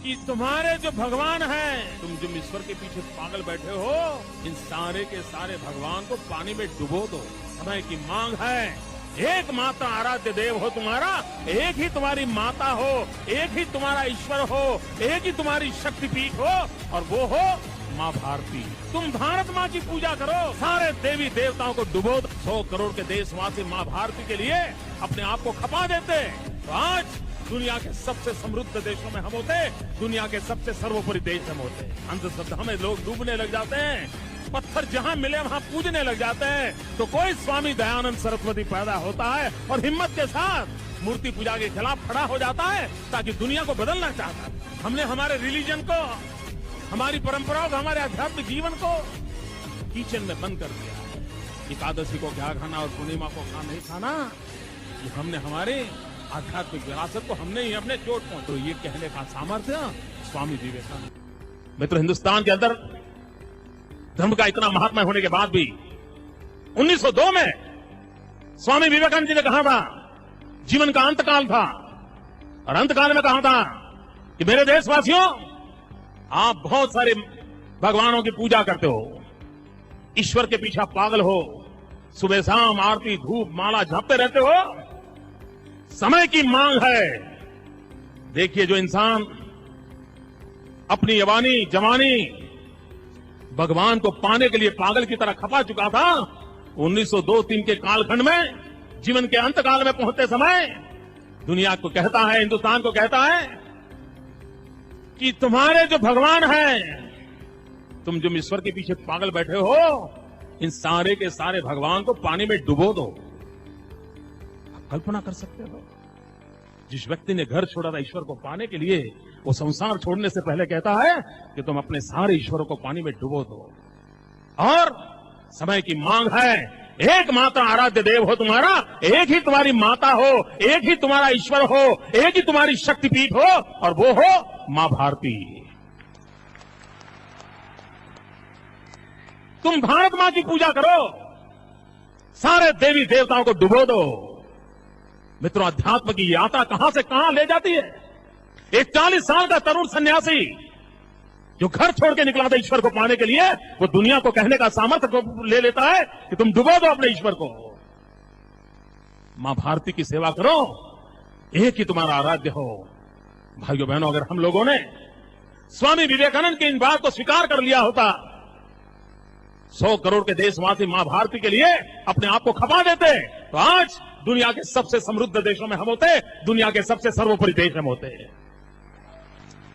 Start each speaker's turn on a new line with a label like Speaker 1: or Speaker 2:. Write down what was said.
Speaker 1: कि तुम्हारे जो भगवान हैं, तुम जो ईश्वर के पीछे पागल बैठे हो, इन सारे के सारे भगवान को पानी में डुबो दो। समय की मांग है, एक माता आराध्य देव हो तुम्हारा, एक ही तुम्हारी माता हो, एक ही तुम्हारा ईश्वर हो, एक ही तुम्हारी शक्तिपीठ हो, और वो हो माँ भारती। तुम भारत माँ की पूजा करो, सारे देवी देवताओं को डुबो दो। 100 करोड़ के देशवासी माँ भारती के लिए अपने आप को खपा देते, तो आज दुनिया के सबसे समृद्ध देशों में हम होते, दुनिया के सबसे सर्वोपरि देश हम होते। अंधश्रद्धा में लोग डूबने लग जाते हैं, पत्थर जहां मिले वहां पूजने लग जाते हैं, तो कोई स्वामी दयानंद सरस्वती पैदा होता है और हिम्मत के साथ मूर्ति पूजा के खिलाफ खड़ा हो जाता है, ताकि दुनिया को बदलना चाहता है। हमने हमारे रिलीजन को, हमारी परंपराओं को, हमारे आध्यात्मिक जीवन को किचन में बंद कर दिया है। एकादशी को क्या खाना और पूर्णिमा को क्या नहीं खाना, ये हमने हमारे आध्यात्मिक विरासत को हमने ही अपने चोट पहुंचा। तो ये कहने का सामर्थ्य स्वामी विवेकानंद। मित्र, हिंदुस्तान के अंदर धर्म का इतना महात्मा होने के बाद भी 1902 में स्वामी विवेकानंद जी ने कहा था, जीवन का अंतकाल था, और अंतकाल में कहा था कि मेरे देशवासियों, आप बहुत सारे भगवानों की पूजा करते हो, ईश्वर के पीछे पागल हो, सुबह शाम आरती धूप माला जपते रहते हो। समय की मांग है। देखिए, जो इंसान अपनी जवानी भगवान को पाने के लिए पागल की तरह खपा चुका था, 1902-3 के कालखंड में जीवन के अंतकाल में पहुंचते समय दुनिया को कहता है, हिंदुस्तान को कहता है कि तुम्हारे जो भगवान हैं, तुम जो ईश्वर के पीछे पागल बैठे हो, इन सारे के सारे भगवान को पानी में डुबो दो। कल्पना कर सकते हो, जिस व्यक्ति ने घर छोड़ा था ईश्वर को पाने के लिए, वो संसार छोड़ने से पहले कहता है कि तुम अपने सारे ईश्वरों को पानी में डुबो दो। और समय की मांग है, एक माता आराध्य देव हो तुम्हारा, एक ही तुम्हारी माता हो, एक ही तुम्हारा ईश्वर हो, एक ही तुम्हारी शक्तिपीठ हो, और वो हो मां भारती। तुम भारत मां की पूजा करो, सारे देवी देवताओं को डुबो दो। मित्रों, अध्यात्म की यात्रा कहां से कहां ले जाती है। एक 40 साल का तरुण सन्यासी जो घर छोड़ के निकला था ईश्वर को पाने के लिए, वो दुनिया को कहने का सामर्थ्य को ले लेता है कि तुम डुबो दो अपने ईश्वर को, मां भारती की सेवा करो, एक ही तुम्हारा आराध्य हो। भाइयों बहनों, अगर हम लोगों ने स्वामी विवेकानंद की इन बात को स्वीकार कर लिया होता, 100 करोड़ के देशवासी मां भारती के लिए अपने आप को खपा देते, तो आज दुनिया के सबसे समृद्ध देशों में हम होते, दुनिया के सबसे सर्वोपरि देश हम होते।